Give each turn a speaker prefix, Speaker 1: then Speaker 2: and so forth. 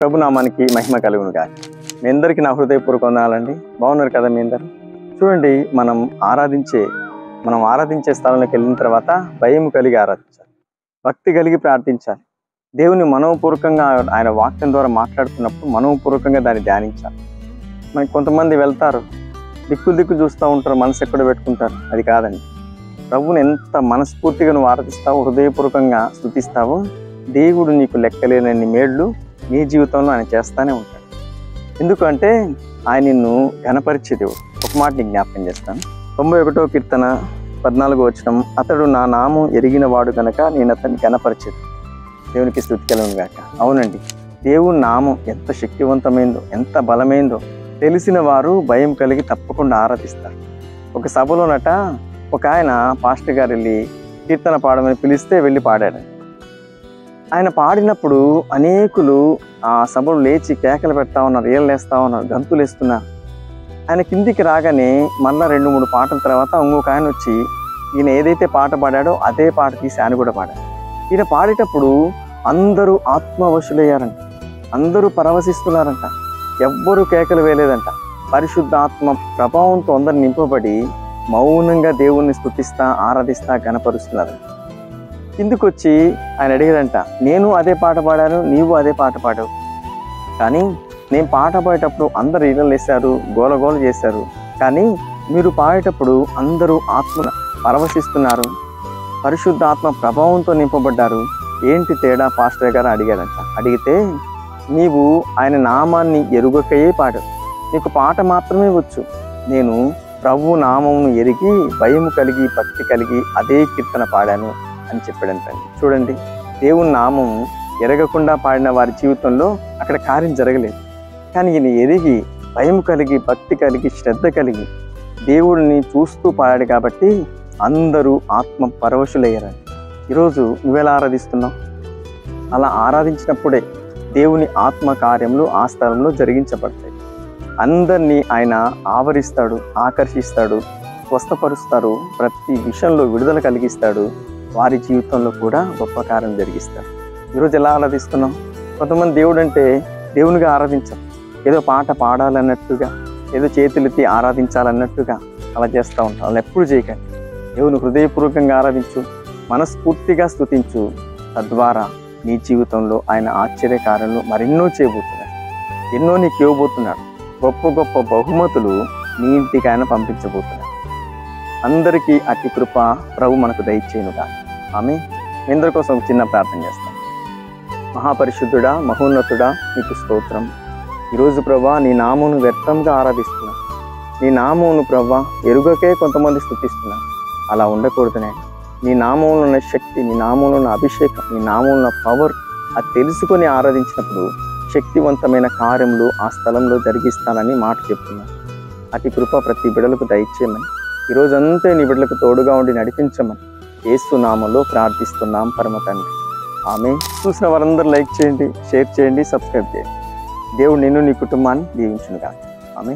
Speaker 1: ప్రభునామానికి మహిమ కలుగును గాక. మీ అందరికీ నా హృదయపూర్వక వందనాలండి. బాగున్నారు కదా మీ అందరూ? చూడండి, మనం ఆరాధించే స్థలంలోకి వెళ్ళిన తర్వాత భయం కలిగి ఆరాధించాలి, భక్తి కలిగి ప్రార్థించాలి. దేవుని మనోపూర్వకంగా ఆయన వాక్యం ద్వారా మాట్లాడుతున్నప్పుడు మనోపూర్వకంగా దాన్ని ధ్యానించాలి. మనకి కొంతమంది వెళ్తారు, దిక్కులు చూస్తూ ఉంటారు, మనసు ఎక్కడ పెట్టుకుంటారు. అది కాదండి. ప్రభువుని ఎంత మనస్ఫూర్తిగా నువ్వు ఆరాధిస్తావో, హృదయపూర్వకంగా స్తుతిస్తావో, దేవుడు నీకు లెక్కలేనన్ని మేళ్ళు నీ జీవితంలో ఆయన చేస్తానే ఉంటాడు. ఎందుకంటే ఆయన నిన్ను ఘనపరిచే దేవుడు. ఒక మాట నీకు జ్ఞాపకం చేస్తాను. 91వ కీర్తన 14వ వచనం, అతడు నా నామం ఎరిగిన వాడు గనక నేను అతన్ని ఘనపరిచేది. దేవునికి స్తుతి కలుగును గాక. అవునండి, దేవుని నామం ఎంత శక్తివంతమైందో, ఎంత బలమైందో తెలిసిన వారు భయం కలిగి తప్పకుండా ఆరాధిస్తారు. ఒక సభలోనట ఒక ఆయన పాస్టర్ గారు వెళ్ళి కీర్తన పాడమని పిలిస్తే వెళ్ళి పాడాడు. ఆయన పాడినప్పుడు అనేకులు ఆ సభలు లేచి కేకలు పెడతా ఉన్నారు, ఏళ్ళు వేస్తూ ఉన్నారు, గంతులు వేస్తున్నారు. ఆయన కిందికి రాగానే మళ్ళీ 2-3 పాటల తర్వాత ఇంకొక ఆయన వచ్చి ఈయన ఏదైతే పాట పాడాడో అదే పాట తీసి ఆయన కూడా పాడాడు. ఈయన పాడేటప్పుడు అందరూ ఆత్మవశులయ్యారంట, అందరూ పరవశిస్తున్నారంట, ఎవ్వరూ కేకలు వేయలేదంట. పరిశుద్ధ ఆత్మ ప్రభావంతో అందరు నింపబడి మౌనంగా దేవుణ్ణి స్తుతిస్తా ఆరాధిస్తా గణపరుస్తున్నారంట. కిందికి వచ్చి ఆయన అడిగాడంట, నేను అదే పాట పాడాను, నీవు అదే పాట పాడావు, కానీ నేను పాట పాడేటప్పుడు అందరు ఇళ్ళలు వేశారు, గోలగోల చేశారు, కానీ మీరు పాడేటప్పుడు అందరూ ఆత్మ పరవశిస్తున్నారు, పరిశుద్ధ ఆత్మ ప్రభావంతో నింపబడ్డారు. ఏంటి తేడా పాస్టర్ గారు అడిగాడంట. అడిగితే, నీవు ఆయన నామాన్ని ఎరుగకయే పాడావు, నీకు పాట మాత్రమే వచ్చు, నేను ప్రభు నామమును ఎరిగి భయము కలిగి భక్తి కలిగి అదే కీర్తన పాడాను అని చెప్పాడంటండి. చూడండి, దేవుని నామం ఎరగకుండా పాడిన వారి జీవితంలో అక్కడ కార్యం జరగలేదు. కానీ ఈయన ఎరిగి భయం కలిగి భక్తి కలిగి శ్రద్ధ కలిగి దేవుడిని చూస్తూ పాడాడు కాబట్టి అందరూ ఆత్మ పరవశులయ్యారండి. ఈరోజు నువ్వెలా ఆరాధిస్తున్నావు? అలా ఆరాధించినప్పుడే దేవుని ఆత్మ కార్యములు ఆ స్థలంలో జరిగించబడతాయి. అందరినీ ఆయన ఆవరిస్తాడు, ఆకర్షిస్తాడు, స్వస్థపరుస్తాడు, ప్రతి విషయంలో విడుదల కలిగిస్తాడు, వారి జీవితంలో కూడా గొప్ప కార్యం జరిగిస్తాడు. ఈరోజు ఎలా ఆరాధిస్తున్నాం? కొంతమంది దేవుడు అంటే దేవునిగా ఆరాధించాం, ఏదో పాట పాడాలన్నట్టుగా, ఏదో చేతులెత్తి ఆరాధించాలన్నట్టుగా అలా చేస్తూ ఉంటాం. అలా ఎప్పుడు చేయకండి. దేవుని హృదయపూర్వకంగా ఆరాధించు, మనస్ఫూర్తిగా స్తుతించు. తద్వారా నీ జీవితంలో ఆయన ఆశ్చర్యకార్యాలు మరెన్నో చేయబోతున్నాడు, ఎన్నో నీకు ఇవ్వబోతున్నాడు. గొప్ప గొప్ప బహుమతులు నీ ఇంటికి ఆయన పంపించబోతున్నాడు. అందరికీ అతి కృప ప్రభు మనకు దయచేయునుగా. ఆమె మీ అందరి కోసం ఒక చిన్న ప్రార్థన చేస్తాం. మహాపరిశుద్ధుడా, మహోన్నతుడా, నీకు స్తోత్రం. ఈరోజు ప్రభా నీ నామమును వ్యర్థంగా ఆరాధిస్తున్నా, నీ నామమును ప్రభా ఎరుగకే కొంతమంది స్తుతిస్తున్నా. అలా ఉండకూడదునే. నీ నామంలో ఉన్న శక్తి, నీ నామంలో ఉన్న అభిషేకం, నీ నామంలో ఉన్న పవర్ అది తెలుసుకొని ఆరాధించినప్పుడు శక్తివంతమైన కార్యములు ఆ స్థలంలో జరిగిస్తానని మాట చెప్తున్నాను. అతి కృప ప్రతి బిడ్డలకు దయచేయమని, ఈరోజంతా నీ బిడ్డలకు తోడుగా ఉండి నడిపించమని యేసు నామములో ప్రార్థిస్తున్నాం పరమ తండ్రి. ఆమె. చూసిన వారందరూ లైక్ చేయండి, షేర్ చేయండి, సబ్స్క్రైబ్ చేయండి. దేవుడు నిన్ను నీ కుటుంబాన్ని దీవించునుగా. ఆమె.